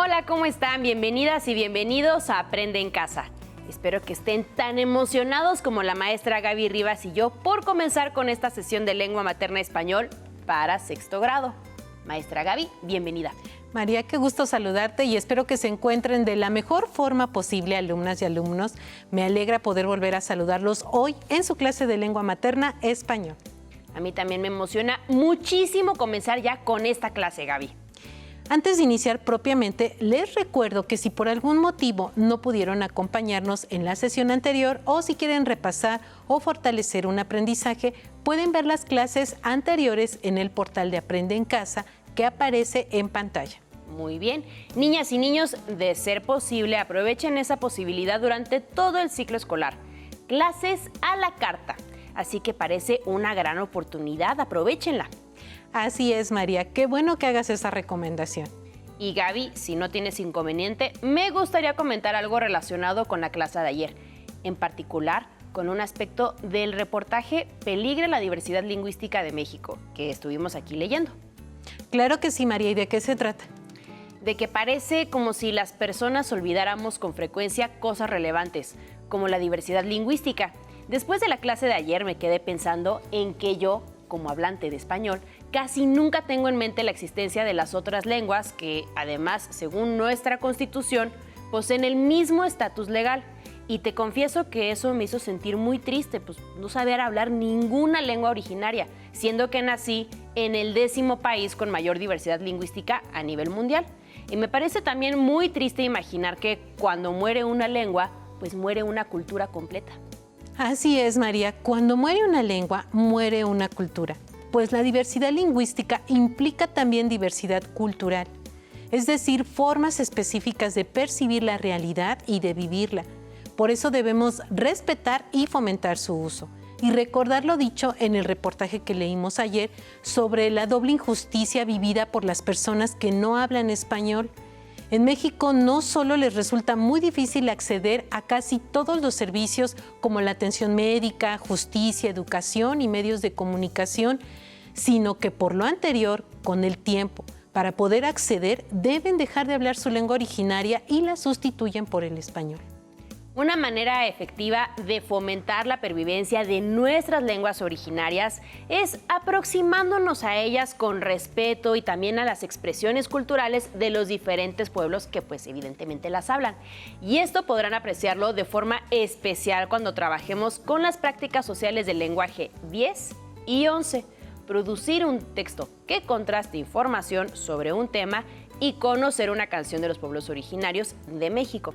Hola, ¿cómo están? Bienvenidas y bienvenidos a Aprende en Casa. Espero que estén tan emocionados como la maestra Gaby Rivas y yo por comenzar con esta sesión de lengua materna español para sexto grado. Maestra Gaby, bienvenida. María, qué gusto saludarte y espero que se encuentren de la mejor forma posible, alumnas y alumnos. Me alegra poder volver a saludarlos hoy en su clase de lengua materna español. A mí también me emociona muchísimo comenzar ya con esta clase, Gaby. Antes de iniciar propiamente, les recuerdo que si por algún motivo no pudieron acompañarnos en la sesión anterior o si quieren repasar o fortalecer un aprendizaje, pueden ver las clases anteriores en el portal de Aprende en Casa que aparece en pantalla. Muy bien. Niñas y niños, de ser posible, aprovechen esa posibilidad durante todo el ciclo escolar. Clases a la carta. Así que parece una gran oportunidad, aprovéchenla. Así es, María. Qué bueno que hagas esa recomendación. Y Gaby, si no tienes inconveniente, me gustaría comentar algo relacionado con la clase de ayer. En particular, con un aspecto del reportaje Peligra la diversidad lingüística de México, que estuvimos aquí leyendo. Claro que sí, María. ¿Y de qué se trata? De que parece como si las personas olvidáramos con frecuencia cosas relevantes, como la diversidad lingüística. Después de la clase de ayer me quedé pensando en que yo, como hablante de español, casi nunca tengo en mente la existencia de las otras lenguas que, además, según nuestra Constitución, poseen el mismo estatus legal. Y te confieso que eso me hizo sentir muy triste, pues no saber hablar ninguna lengua originaria, siendo que nací en el 10º país con mayor diversidad lingüística a nivel mundial. Y me parece también muy triste imaginar que cuando muere una lengua, pues muere una cultura completa. Así es, María. Cuando muere una lengua, muere una cultura. Pues la diversidad lingüística implica también diversidad cultural, es decir, formas específicas de percibir la realidad y de vivirla. Por eso debemos respetar y fomentar su uso. Y recordar lo dicho en el reportaje que leímos ayer sobre la doble injusticia vivida por las personas que no hablan español. En México no solo les resulta muy difícil acceder a casi todos los servicios como la atención médica, justicia, educación y medios de comunicación, sino que por lo anterior, con el tiempo, para poder acceder, deben dejar de hablar su lengua originaria y la sustituyen por el español. Una manera efectiva de fomentar la pervivencia de nuestras lenguas originarias es aproximándonos a ellas con respeto y también a las expresiones culturales de los diferentes pueblos que pues evidentemente las hablan. Y esto podrán apreciarlo de forma especial cuando trabajemos con las prácticas sociales del lenguaje 10 y 11. Producir un texto que contraste información sobre un tema y conocer una canción de los pueblos originarios de México.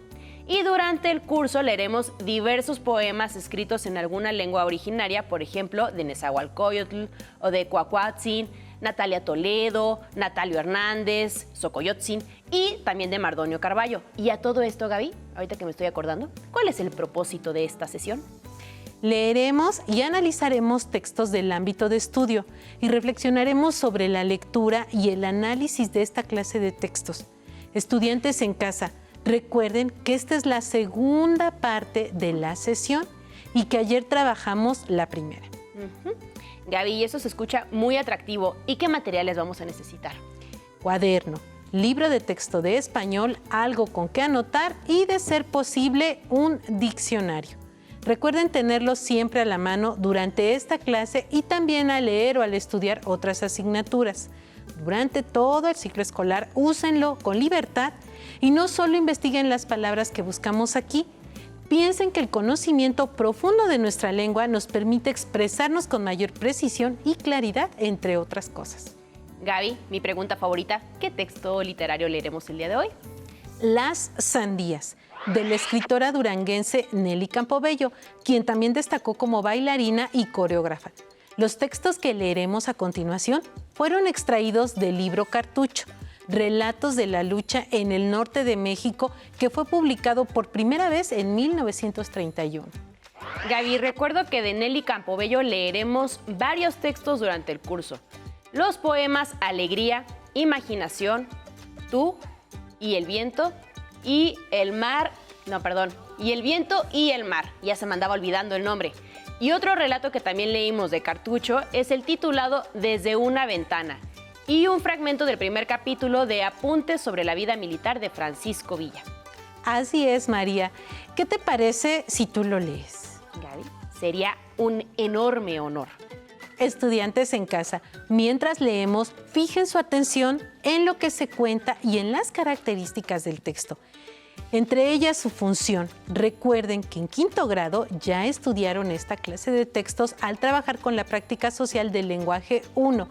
Y durante el curso leeremos diversos poemas escritos en alguna lengua originaria, por ejemplo, de Nezahualcóyotl o de Cuacuatzin, Natalia Toledo, Natalio Hernández, Xocoyotzin y también de Mardonio Carballo. Y a todo esto, Gaby, ahorita que me estoy acordando, ¿cuál es el propósito de esta sesión? Leeremos y analizaremos textos del ámbito de estudio y reflexionaremos sobre la lectura y el análisis de esta clase de textos. Estudiantes en casa, recuerden que esta es la segunda parte de la sesión y que ayer trabajamos la primera. Gaby, eso se escucha muy atractivo. ¿Y qué materiales vamos a necesitar? Cuaderno, libro de texto de español, algo con que anotar y, de ser posible, un diccionario. Recuerden tenerlo siempre a la mano durante esta clase y también al leer o al estudiar otras asignaturas. Durante todo el ciclo escolar, úsenlo con libertad y no solo investiguen las palabras que buscamos aquí. Piensen que el conocimiento profundo de nuestra lengua nos permite expresarnos con mayor precisión y claridad, entre otras cosas. Gaby, mi pregunta favorita, ¿qué texto literario leeremos el día de hoy? Las sandías, de la escritora duranguense Nelly Campobello, quien también destacó como bailarina y coreógrafa. Los textos que leeremos a continuación fueron extraídos del libro Cartucho, Relatos de la lucha en el norte de México, que fue publicado por primera vez en 1931. Gaby, recuerdo que de Nelly Campobello leeremos varios textos durante el curso. Los poemas Alegría, Imaginación, Tú y el viento y el mar, y el viento y el mar. Ya se me andaba olvidando el nombre. Y otro relato que también leímos de Cartucho es el titulado Desde una ventana. y un fragmento del primer capítulo de Apuntes sobre la vida militar de Francisco Villa. Así es, María. ¿Qué te parece si tú lo lees? Gaby, sería un enorme honor. Estudiantes en casa, mientras leemos, fijen su atención en lo que se cuenta y en las características del texto. Entre ellas su función. Recuerden que en quinto grado ya estudiaron esta clase de textos al trabajar con la práctica social del lenguaje 1.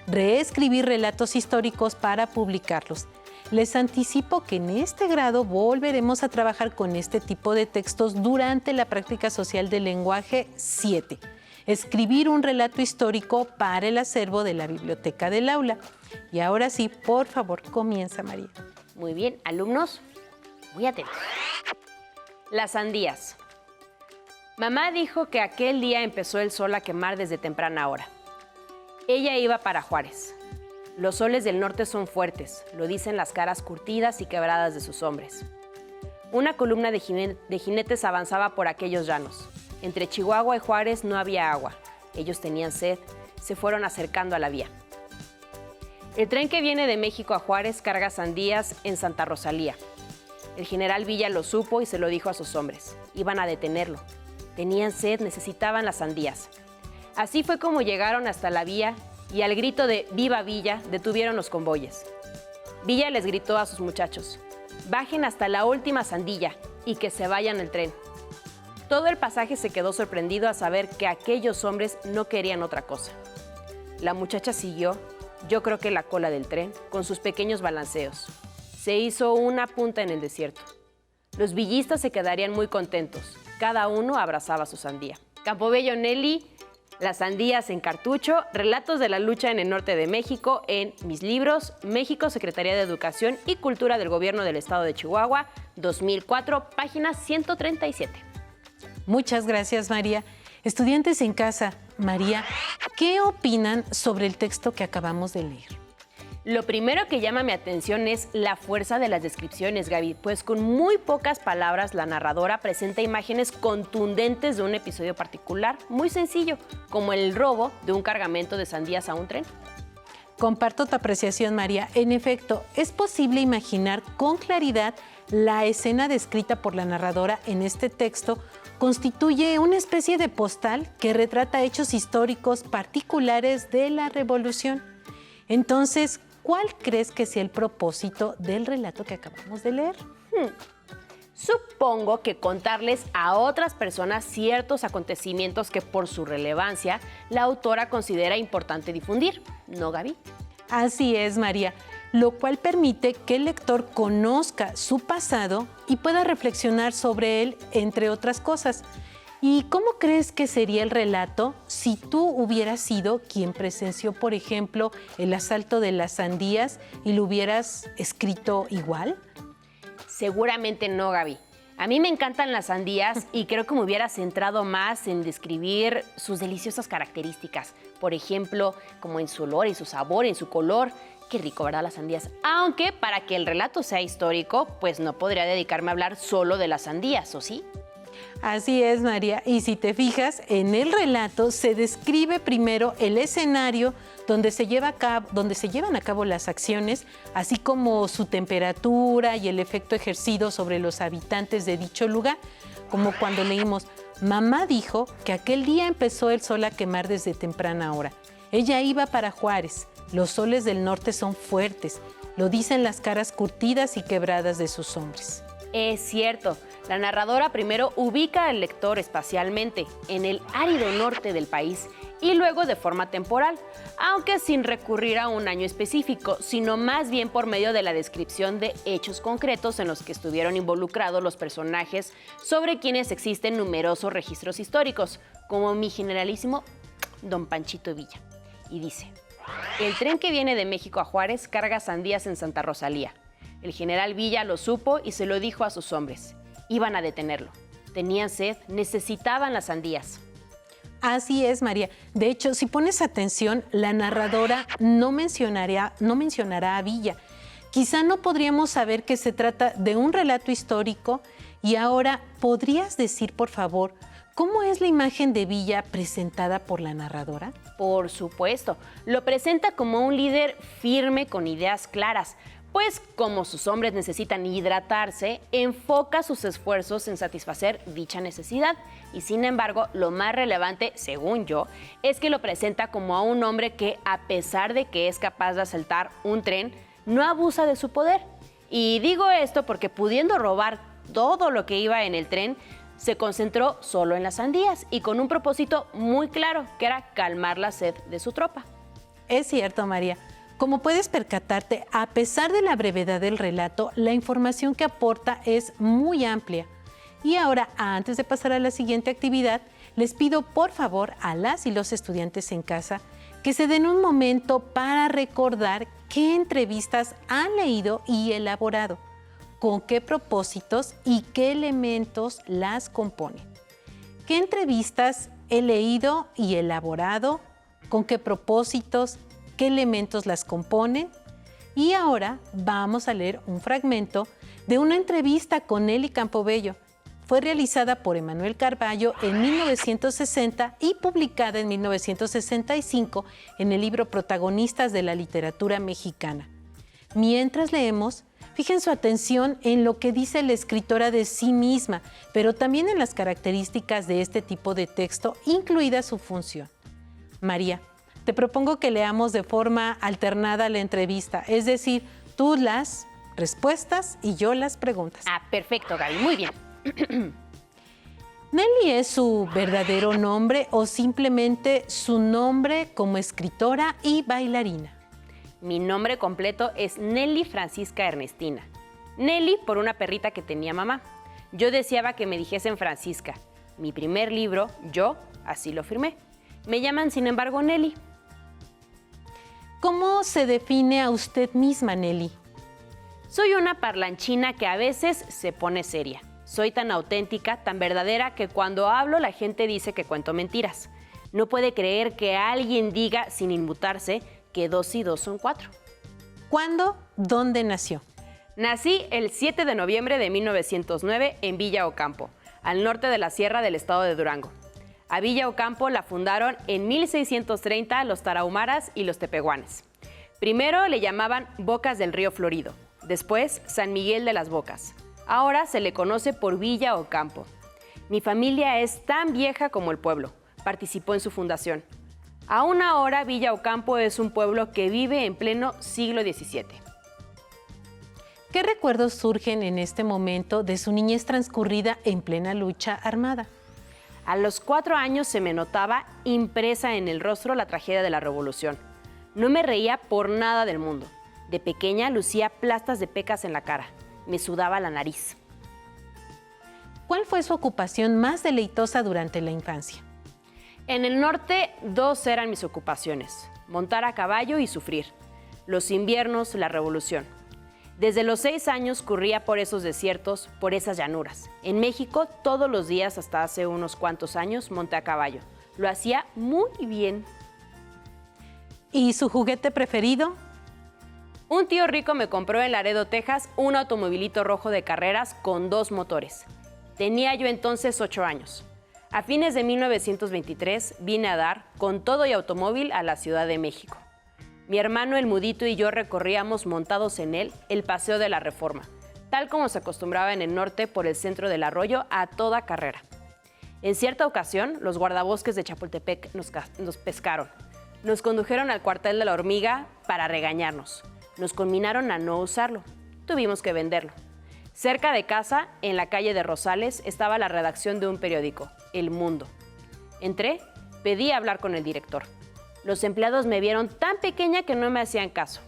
Reescribir relatos históricos para publicarlos. Les anticipo que en este grado volveremos a trabajar con este tipo de textos durante la práctica social del lenguaje 7. Escribir un relato histórico para el acervo de la biblioteca del aula. Y ahora sí, por favor, comienza, María. Muy bien, alumnos, muy atentos. Las sandías. Mamá dijo que aquel día empezó el sol a quemar desde temprana hora. Ella iba para Juárez. Los soles del norte son fuertes, lo dicen las caras curtidas y quebradas de sus hombres. Una columna de jinetes avanzaba por aquellos llanos. Entre Chihuahua y Juárez no había agua. Ellos tenían sed, se fueron acercando a la vía. El tren que viene de México a Juárez carga sandías en Santa Rosalía. El general Villa lo supo y se lo dijo a sus hombres. Iban a detenerlo. Tenían sed, necesitaban las sandías. Así fue como llegaron hasta la vía y al grito de ¡Viva Villa! Detuvieron los convoyes. Villa les gritó a sus muchachos: bajen hasta la última sandía y que se vayan el tren. Todo el pasaje se quedó sorprendido a saber que aquellos hombres no querían otra cosa. La muchacha siguió, yo creo que la cola del tren, con sus pequeños balanceos. Se hizo una punta en el desierto. Los villistas se quedarían muy contentos. Cada uno abrazaba su sandía. Campobello Nelly, las sandías en cartucho, relatos de la lucha en el norte de México en Mis libros, México, Secretaría de Educación y Cultura del Gobierno del Estado de Chihuahua, 2004, página 137. Muchas gracias, María. Estudiantes en casa, María, ¿qué opinan sobre el texto que acabamos de leer? Lo primero que llama mi atención es la fuerza de las descripciones, Gaby, pues con muy pocas palabras la narradora presenta imágenes contundentes de un episodio particular, muy sencillo, como el robo de un cargamento de sandías a un tren. Comparto tu apreciación, María. En efecto, es posible imaginar con claridad la escena descrita por la narradora en este texto. Constituye una especie de postal que retrata hechos históricos particulares de la Revolución. Entonces, ¿cuál crees que sea el propósito del relato que acabamos de leer? Supongo que contarles a otras personas ciertos acontecimientos que por su relevancia la autora considera importante difundir, ¿no, Gaby? Así es, María, lo cual permite que el lector conozca su pasado y pueda reflexionar sobre él, entre otras cosas. ¿Y cómo crees que sería el relato si tú hubieras sido quien presenció, por ejemplo, el asalto de las sandías y lo hubieras escrito igual? Seguramente no, Gaby. A mí me encantan las sandías y creo que me hubiera centrado más en describir sus deliciosas características. Por ejemplo, como en su olor, en su sabor, en su color. Qué rico, ¿verdad, las sandías? Aunque para que el relato sea histórico, pues no podría dedicarme a hablar solo de las sandías, ¿o sí? Así es, María. Y si te fijas, en el relato se describe primero el escenario donde se llevan a cabo las acciones, así como su temperatura y el efecto ejercido sobre los habitantes de dicho lugar, como cuando leímos: mamá dijo que aquel día empezó el sol a quemar desde temprana hora. Ella iba para Juárez. Los soles del norte son fuertes, lo dicen las caras curtidas y quebradas de sus hombres. Es cierto, la narradora primero ubica al lector espacialmente en el árido norte del país y luego de forma temporal, aunque sin recurrir a un año específico, sino más bien por medio de la descripción de hechos concretos en los que estuvieron involucrados los personajes sobre quienes existen numerosos registros históricos, como mi generalísimo don Panchito Villa. Y dice: el tren que viene de México a Juárez carga sandías en Santa Rosalía. El general Villa lo supo y se lo dijo a sus hombres. Iban a detenerlo. Tenían sed, necesitaban las sandías. Así es, María. De hecho, si pones atención, la narradora no mencionará a Villa. Quizá no podríamos saber que se trata de un relato histórico. Y ahora, ¿podrías decir, por favor, ¿Cómo es la imagen de Villa presentada por la narradora? Por supuesto, lo presenta como un líder firme con ideas claras, pues como sus hombres necesitan hidratarse, enfoca sus esfuerzos en satisfacer dicha necesidad. Y sin embargo, lo más relevante, según yo, es que lo presenta como a un hombre que, a pesar de que es capaz de asaltar un tren, no abusa de su poder. Y digo esto porque pudiendo robar todo lo que iba en el tren, se concentró solo en las sandías y con un propósito muy claro, que era calmar la sed de su tropa. Es cierto, María. Como puedes percatarte, a pesar de la brevedad del relato, la información que aporta es muy amplia. Y ahora, antes de pasar a la siguiente actividad, les pido por favor a las y los estudiantes en casa que se den un momento para recordar qué entrevistas han leído y elaborado, con qué propósitos y qué elementos las componen. ¿Qué entrevistas he leído y elaborado? ¿Con qué propósitos? ¿Qué elementos las componen? Y ahora vamos a leer un fragmento de una entrevista con Nelly Campobello. Fue realizada por Emanuel Carballo en 1960 y publicada en 1965 en el libro Protagonistas de la Literatura Mexicana. Mientras leemos, fijen su atención en lo que dice la escritora de sí misma, pero también en las características de este tipo de texto, incluida su función. María, te propongo que leamos de forma alternada la entrevista, es decir, tú las respuestas y yo las preguntas. Ah, perfecto, Gaby, muy bien. ¿Nelly es su verdadero nombre o simplemente su nombre como escritora y bailarina? Mi nombre completo es Nelly Francisca Ernestina. Nelly por una perrita que tenía mamá. Yo deseaba que me dijesen Francisca. Mi primer libro, yo, así lo firmé. Me llaman, sin embargo, Nelly. ¿Cómo se define a usted misma, Nelly? Soy una parlanchina que a veces se pone seria. Soy tan auténtica, tan verdadera, que cuando hablo la gente dice que cuento mentiras. No puede creer que alguien diga, sin inmutarse, que 2 y 2 son 4. ¿Cuándo? ¿Dónde nació? Nací el 7 de noviembre de 1909 en Villa Ocampo, al norte de la sierra del estado de Durango. A Villa Ocampo la fundaron en 1630 los tarahumaras y los tepehuanes. Primero le llamaban Bocas del Río Florido, después San Miguel de las Bocas. Ahora se le conoce por Villa Ocampo. Mi familia es tan vieja como el pueblo. Participó en su fundación. Aún ahora Villa Ocampo es un pueblo que vive en pleno siglo XVII. ¿Qué recuerdos surgen en este momento de su niñez transcurrida en plena lucha armada? A los 4 años se me notaba impresa en el rostro la tragedia de la Revolución. No me reía por nada del mundo. De pequeña lucía plastas de pecas en la cara. Me sudaba la nariz. ¿Cuál fue su ocupación más deleitosa durante la infancia? En el norte, 2 eran mis ocupaciones: montar a caballo y sufrir. Los inviernos, la revolución. Desde los 6 años corría por esos desiertos, por esas llanuras. En México, todos los días hasta hace unos cuantos años monté a caballo. Lo hacía muy bien. ¿Y su juguete preferido? Un tío rico me compró en Laredo, Texas, un automovilito rojo de carreras con 2 motores. Tenía yo entonces 8 años. A fines de 1923 vine a dar, con todo y automóvil, a la Ciudad de México. Mi hermano el Mudito y yo recorríamos montados en él el Paseo de la Reforma, tal como se acostumbraba en el norte por el centro del arroyo a toda carrera. En cierta ocasión, los guardabosques de Chapultepec nos pescaron. Nos condujeron al cuartel de la Hormiga para regañarnos. Nos conminaron a no usarlo. Tuvimos que venderlo. Cerca de casa, en la calle de Rosales, estaba la redacción de un periódico, El Mundo. Entré, pedí hablar con el director. Los empleados me vieron tan pequeña que no me hacían caso.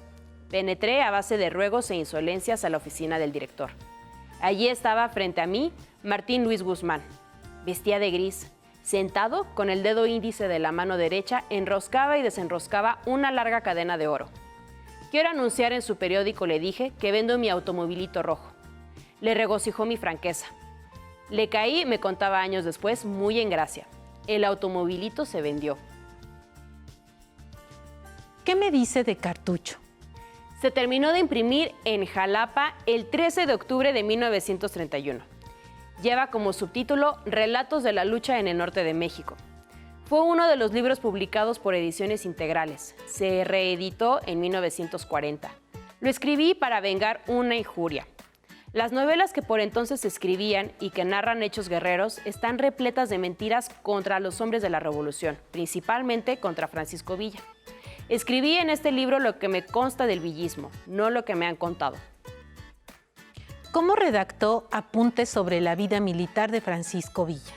Penetré a base de ruegos e insolencias a la oficina del director. Allí estaba frente a mí Martín Luis Guzmán. Vestía de gris. Sentado, con el dedo índice de la mano derecha, enroscaba y desenroscaba una larga cadena de oro. Quiero anunciar en su periódico, le dije, que vendo mi automovilito rojo. Le regocijó mi franqueza. Le caí, me contaba años después, muy en gracia. El automovilito se vendió. ¿Qué me dice de Cartucho? Se terminó de imprimir en Jalapa el 13 de octubre de 1931. Lleva como subtítulo Relatos de la lucha en el norte de México. Fue uno de los libros publicados por Ediciones Integrales. Se reeditó en 1940. Lo escribí para vengar una injuria. Las novelas que por entonces se escribían y que narran hechos guerreros están repletas de mentiras contra los hombres de la Revolución, principalmente contra Francisco Villa. Escribí en este libro lo que me consta del villismo, no lo que me han contado. ¿Cómo redactó apuntes sobre la vida militar de Francisco Villa?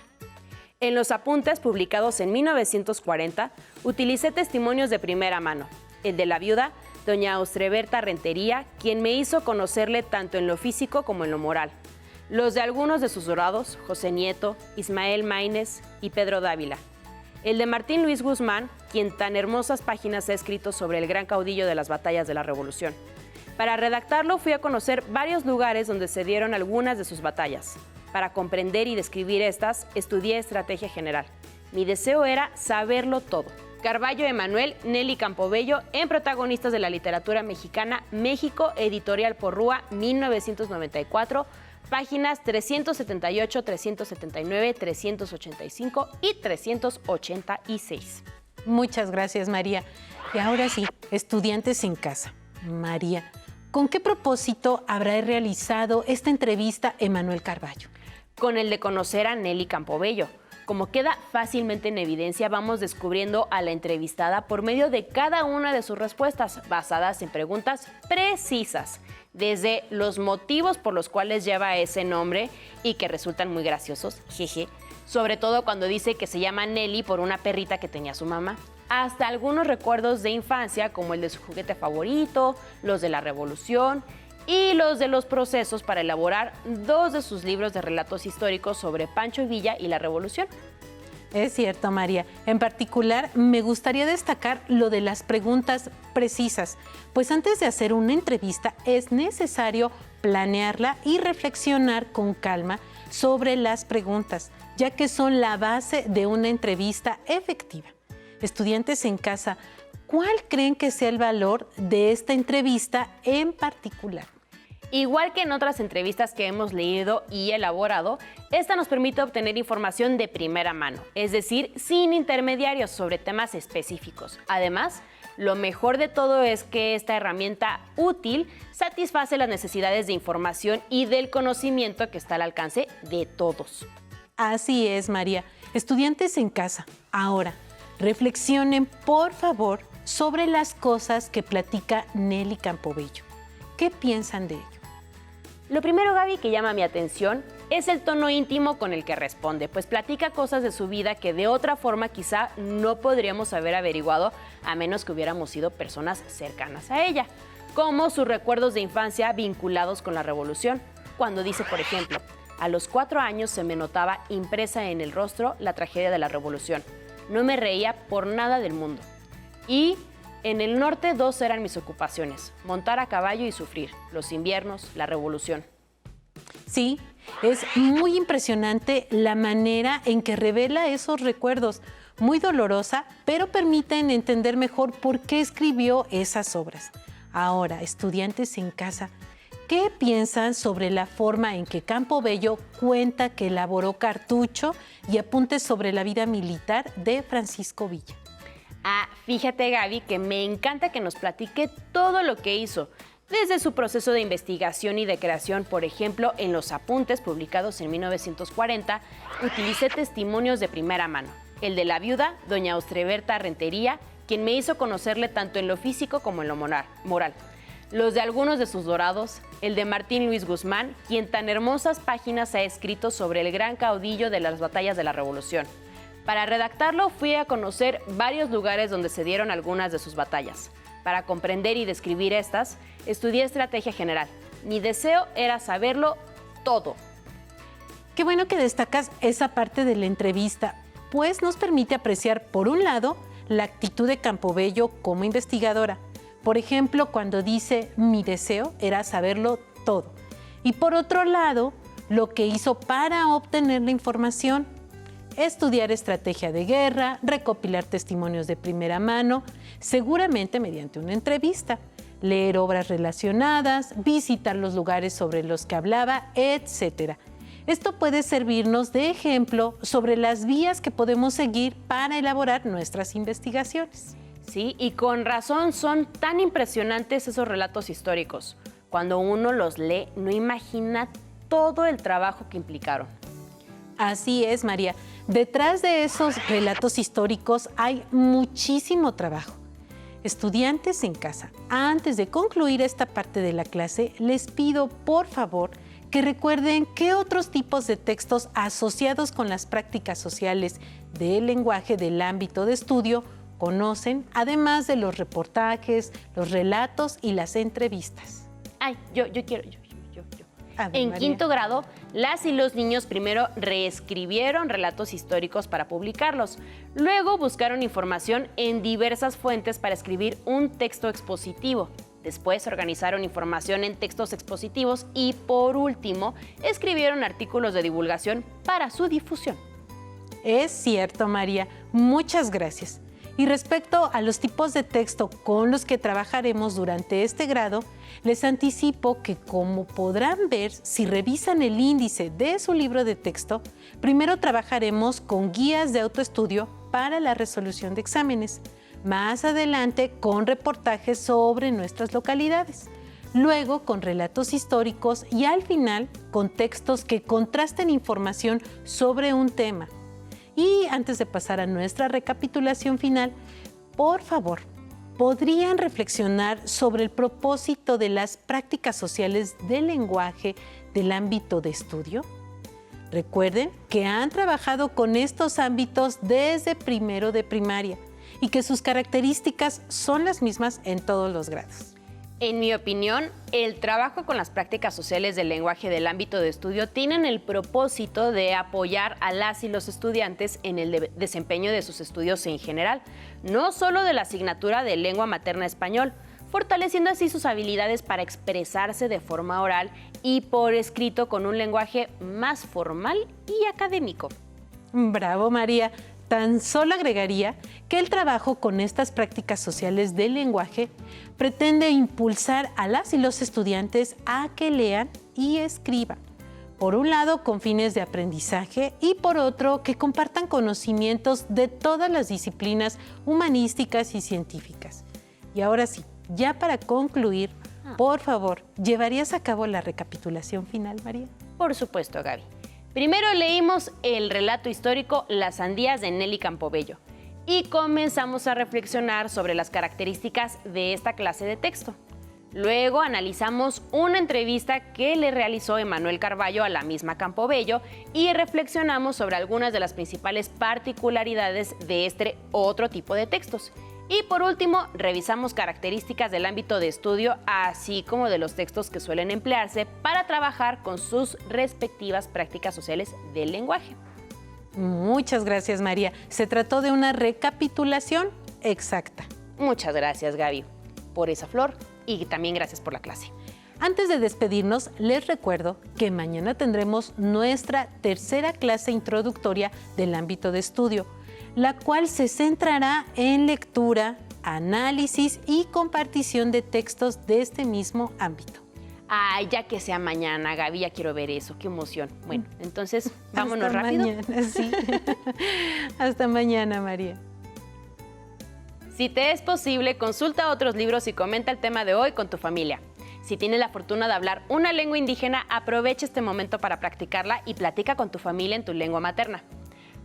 En los apuntes publicados en 1940, utilicé testimonios de primera mano. El de la viuda, doña Austreberta Rentería, quien me hizo conocerle tanto en lo físico como en lo moral. Los de algunos de sus dorados, José Nieto, Ismael Maínez y Pedro Dávila. El de Martín Luis Guzmán, quien tan hermosas páginas ha escrito sobre el gran caudillo de las batallas de la Revolución. Para redactarlo fui a conocer varios lugares donde se dieron algunas de sus batallas. Para comprender y describir estas, estudié estrategia general. Mi deseo era saberlo todo. Carballo Emanuel, Nelly Campobello, en Protagonistas de la Literatura Mexicana, México, Editorial Porrúa, 1994, páginas 378, 379, 385 y 386. Muchas gracias, María. Y ahora sí, estudiantes en casa. María, ¿con qué propósito habrá realizado esta entrevista Emanuel Carballo? Con el de conocer a Nelly Campobello. Como queda fácilmente en evidencia, vamos descubriendo a la entrevistada por medio de cada una de sus respuestas, basadas en preguntas precisas, desde los motivos por los cuales lleva ese nombre y que resultan muy graciosos, jeje, sobre todo cuando dice que se llama Nelly por una perrita que tenía su mamá, hasta algunos recuerdos de infancia como el de su juguete favorito, los de la Revolución y los de los procesos para elaborar 2 de sus libros de relatos históricos sobre Pancho Villa y la Revolución. Es cierto, María. En particular, me gustaría destacar lo de las preguntas precisas, pues antes de hacer una entrevista es necesario planearla y reflexionar con calma sobre las preguntas, ya que son la base de una entrevista efectiva. Estudiantes en casa, ¿cuál creen que sea el valor de esta entrevista en particular? Igual que en otras entrevistas que hemos leído y elaborado, esta nos permite obtener información de primera mano, es decir, sin intermediarios sobre temas específicos. Además, lo mejor de todo es que esta herramienta útil satisface las necesidades de información y del conocimiento que está al alcance de todos. Así es, María. Estudiantes en casa, ahora, reflexionen, por favor, sobre las cosas que platica Nelly Campobello. ¿Qué piensan de ello? Lo primero, Gaby, que llama mi atención es el tono íntimo con el que responde, pues platica cosas de su vida que de otra forma quizá no podríamos haber averiguado a menos que hubiéramos sido personas cercanas a ella, como sus recuerdos de infancia vinculados con la Revolución, cuando dice, por ejemplo, a los 4 años se me notaba impresa en el rostro la tragedia de la Revolución. No me reía por nada del mundo. Y en el norte 2 eran mis ocupaciones, montar a caballo y sufrir, los inviernos, la Revolución. Sí, es muy impresionante la manera en que revela esos recuerdos, muy dolorosa, pero permiten entender mejor por qué escribió esas obras. Ahora, estudiantes en casa, ¿qué piensan sobre la forma en que Campobello cuenta que elaboró cartucho y apuntes sobre la vida militar de Francisco Villa? Fíjate, Gaby, que me encanta que nos platique todo lo que hizo, desde su proceso de investigación y de creación. Por ejemplo, en los apuntes publicados en 1940, utilicé testimonios de primera mano. El de la viuda, doña Austreberta Rentería, quien me hizo conocerle tanto en lo físico como en lo moral. Los de algunos de sus dorados, el de Martín Luis Guzmán, quien tan hermosas páginas ha escrito sobre el gran caudillo de las batallas de la Revolución. Para redactarlo fui a conocer varios lugares donde se dieron algunas de sus batallas. Para comprender y describir estas, estudié estrategia general. Mi deseo era saberlo todo. Qué bueno que destacas esa parte de la entrevista, pues nos permite apreciar, por un lado, la actitud de Campobello como investigadora. Por ejemplo, cuando dice, mi deseo era saberlo todo. Y por otro lado, lo que hizo para obtener la información. Estudiar estrategia de guerra, recopilar testimonios de primera mano, seguramente mediante una entrevista, leer obras relacionadas, visitar los lugares sobre los que hablaba, etc. Esto puede servirnos de ejemplo sobre las vías que podemos seguir para elaborar nuestras investigaciones. Sí, y con razón son tan impresionantes esos relatos históricos. Cuando uno los lee, no imagina todo el trabajo que implicaron. Así es, María. Detrás de esos relatos históricos hay muchísimo trabajo. Estudiantes en casa, antes de concluir esta parte de la clase, les pido, por favor, que recuerden qué otros tipos de textos asociados con las prácticas sociales del lenguaje del ámbito de estudio conocen, además de los reportajes, los relatos y las entrevistas. Ay, yo quiero. A ver, En María. quinto grado, las y los niños primero reescribieron relatos históricos para publicarlos. Luego buscaron información en diversas fuentes para escribir un texto expositivo. Después organizaron información en textos expositivos y, por último, escribieron artículos de divulgación para su difusión. Es cierto, María. Muchas gracias. Y respecto a los tipos de texto con los que trabajaremos durante este grado, les anticipo que, como podrán ver si revisan el índice de su libro de texto, primero trabajaremos con guías de autoestudio para la resolución de exámenes. Más adelante con reportajes sobre nuestras localidades. Luego con relatos históricos y al final con textos que contrasten información sobre un tema. Y antes de pasar a nuestra recapitulación final, por favor, ¿podrían reflexionar sobre el propósito de las prácticas sociales del lenguaje del ámbito de estudio? Recuerden que han trabajado con estos ámbitos desde primero de primaria y que sus características son las mismas en todos los grados. En mi opinión, el trabajo con las prácticas sociales del lenguaje del ámbito de estudio tienen el propósito de apoyar a las y los estudiantes en el desempeño de sus estudios en general, no solo de la asignatura de lengua materna español, fortaleciendo así sus habilidades para expresarse de forma oral y por escrito con un lenguaje más formal y académico. Bravo, María. Tan solo agregaría que el trabajo con estas prácticas sociales del lenguaje pretende impulsar a las y los estudiantes a que lean y escriban. Por un lado, con fines de aprendizaje y por otro, que compartan conocimientos de todas las disciplinas humanísticas y científicas. Y ahora sí, ya para concluir, por favor, ¿llevarías a cabo la recapitulación final, María? Por supuesto, Gaby. Primero leímos el relato histórico Las sandías de Nelly Campobello y comenzamos a reflexionar sobre las características de esta clase de texto. Luego analizamos una entrevista que le realizó Emanuel Carballo a la misma Campobello y reflexionamos sobre algunas de las principales particularidades de este otro tipo de textos. Y por último, revisamos características del ámbito de estudio, así como de los textos que suelen emplearse para trabajar con sus respectivas prácticas sociales del lenguaje. Muchas gracias, María. Se trató de una recapitulación exacta. Muchas gracias, Gaby, por esa flor y también gracias por la clase. Antes de despedirnos, les recuerdo que mañana tendremos nuestra tercera clase introductoria del ámbito de estudio, la cual se centrará en lectura, análisis y compartición de textos de este mismo ámbito. Ay, ya que sea mañana, Gaby, ya quiero ver eso, qué emoción. Bueno, entonces, vámonos Hasta rápido. Mañana, sí. Hasta mañana, María. Si te es posible, consulta otros libros y comenta el tema de hoy con tu familia. Si tienes la fortuna de hablar una lengua indígena, aprovecha este momento para practicarla y platica con tu familia en tu lengua materna.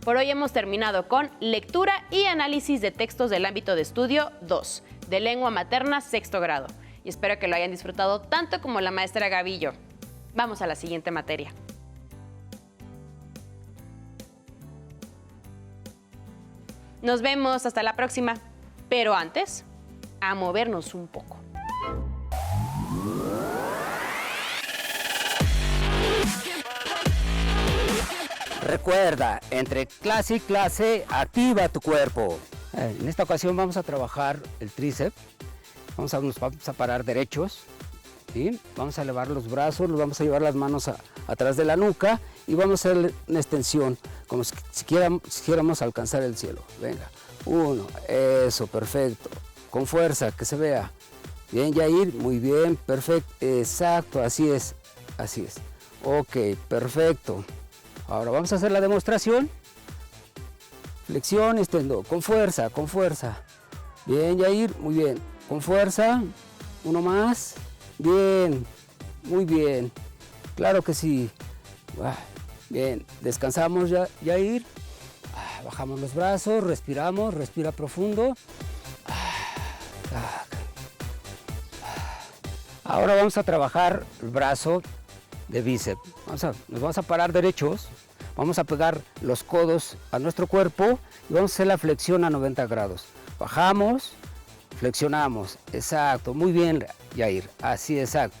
Por hoy hemos terminado con lectura y análisis de textos del ámbito de estudio 2, de lengua materna sexto grado. Y espero que lo hayan disfrutado tanto como la maestra Gaby y yo. Vamos a la siguiente materia. Nos vemos hasta la próxima. Pero antes, a movernos un poco. Recuerda, entre clase y clase, activa tu cuerpo. En esta ocasión vamos a trabajar el tríceps. Nos vamos a parar derechos. ¿Sí? Vamos a elevar los brazos, nos vamos a llevar las manos atrás de la nuca y vamos a hacer una extensión, como si quisiéramos alcanzar el cielo. Venga, 1, eso, perfecto. Con fuerza, que se vea. Bien, Yair, muy bien, perfecto, exacto, así es, así es. Ok, perfecto. Ahora vamos a hacer la demostración. Flexión, extiendo, con fuerza, con fuerza. Bien, Yair, muy bien. Con fuerza, uno más. Bien, muy bien. Claro que sí. Bien, descansamos, Yair. Bajamos los brazos, respiramos, respira profundo. Ahora vamos a trabajar el brazo de bíceps. Nos vamos a parar derechos, vamos a pegar los codos a nuestro cuerpo y vamos a hacer la flexión a 90 grados. Bajamos, flexionamos, exacto, muy bien, Yair, así exacto.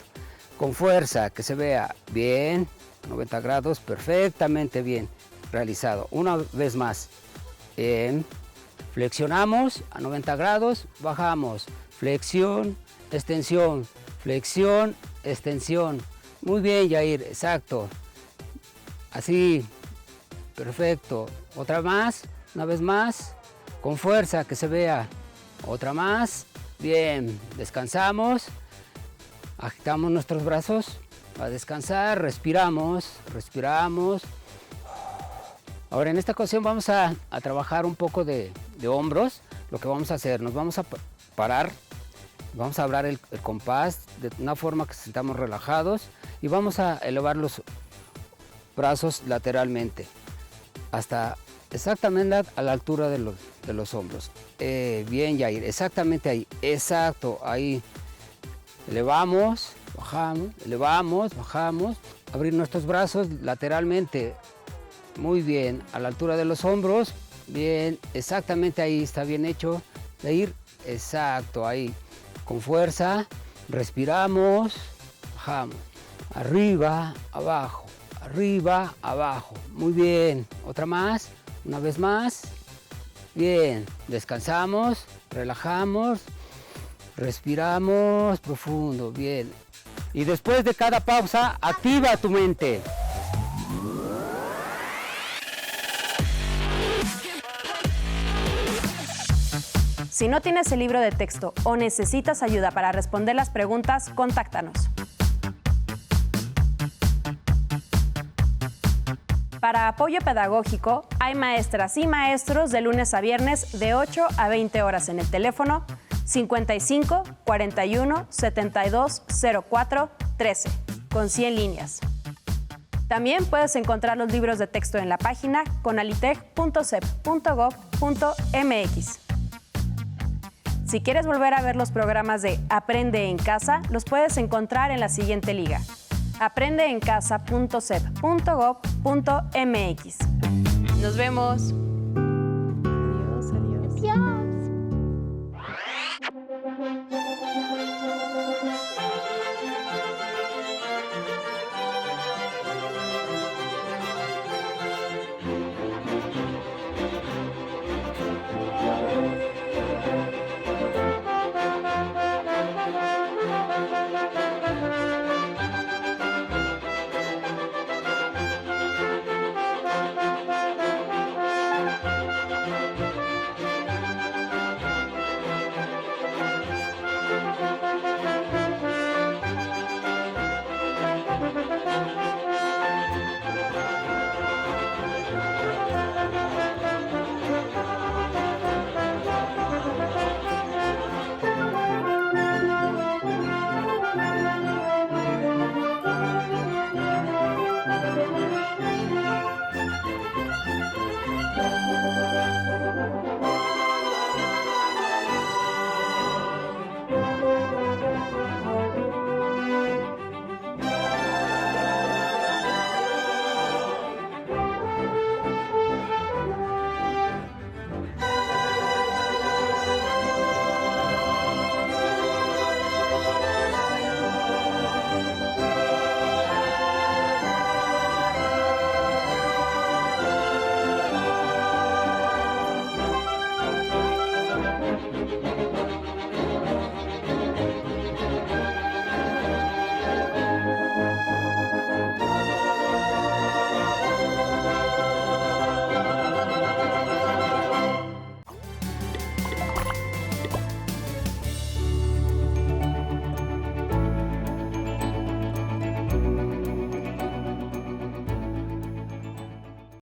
Con fuerza, que se vea bien, 90 grados, perfectamente bien realizado. Una vez más, bien, flexionamos a 90 grados, bajamos, flexión, extensión, flexión, extensión. Muy bien, Yair, exacto. Así, perfecto. Otra más, una vez más, con fuerza, que se vea. Otra más, bien, descansamos, agitamos nuestros brazos para descansar, respiramos, respiramos. Ahora en esta ocasión vamos a trabajar un poco de hombros. Lo que vamos a hacer, nos vamos a parar, vamos a hablar el compás de una forma que sintamos relajados y vamos a elevar los brazos lateralmente hasta exactamente a la altura de los hombros. Bien, Yair, exactamente ahí, exacto, ahí. Elevamos, bajamos, elevamos, bajamos. Abrir nuestros brazos lateralmente. Muy bien, a la altura de los hombros. Bien, exactamente ahí, está bien hecho. Yair, exacto, ahí. Con fuerza, respiramos, bajamos. Arriba, abajo, arriba, abajo. Muy bien, otra más, una vez más. Bien, descansamos, relajamos, respiramos profundo, bien. Y después de cada pausa, activa tu mente. Si no tienes el libro de texto o necesitas ayuda para responder las preguntas, contáctanos. Para apoyo pedagógico, hay maestras y maestros de lunes a viernes de 8 a 20 horas en el teléfono 55 41 72 04 13 con 100 líneas. También puedes encontrar los libros de texto en la página conalitec.cep.gov.mx. Si quieres volver a ver los programas de Aprende en Casa, los puedes encontrar en la siguiente liga: aprendeencasa.cep.gov.mx. Nos vemos.